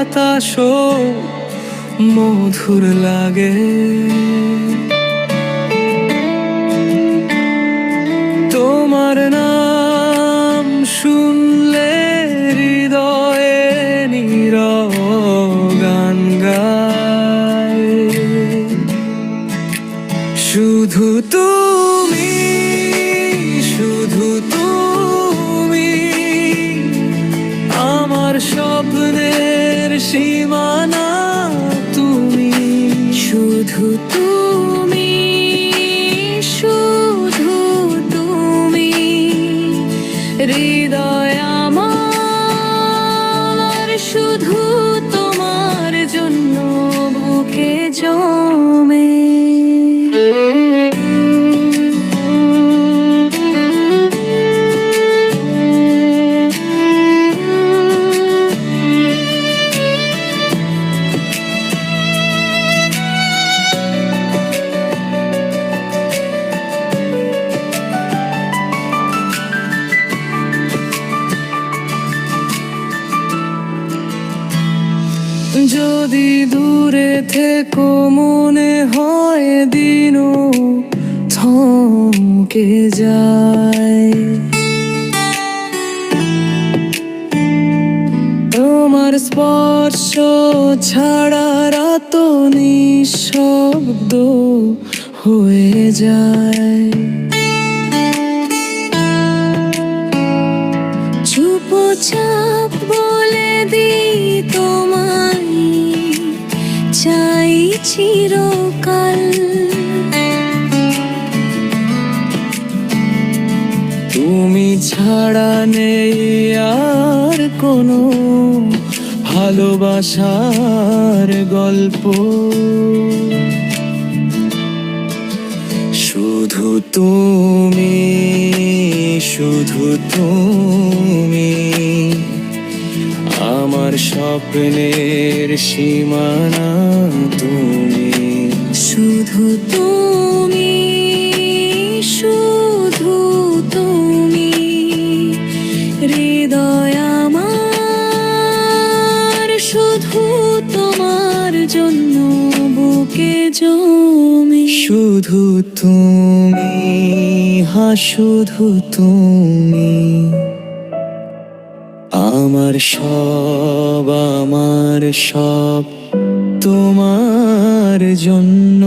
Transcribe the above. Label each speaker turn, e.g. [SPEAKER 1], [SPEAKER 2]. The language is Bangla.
[SPEAKER 1] বাতাসও মধুর লাগে। তোমার নাম শুনলে হৃদয়ে নীরব গান গায়। শুধু তুমি, শুধু তুমি আমার স্বপ্নের সীমানা। তুমি
[SPEAKER 2] শুধু তুমি, শুধু তুমি হৃদয় আমার শুধু তোমার জন্য বুকে জমে।
[SPEAKER 1] যদি দূরে থেকো মনে হয় দিনও থমকে যায়। তোমার স্পর্শ ছাড়া রাত নিঃশব্দ হয়ে যায়।
[SPEAKER 2] চুপচাপ বলে দিই তোমায় চাই চিরকাল।
[SPEAKER 1] তুমি ছাড়া নেই আর কোনো ভালোবাসার গল্প। শুধু তুমি, শুধু তুমি আমার স্বপ্নের সীমানা। তুমি
[SPEAKER 2] শুধু তুমি, শুধু তুমি হৃদয় আমার শুধু তোমার জন্য বুকে জমে।
[SPEAKER 1] শুধু তুমি, হ্যাঁ শুধু তুমি আমার সব, আমার সব তোমার জন্য।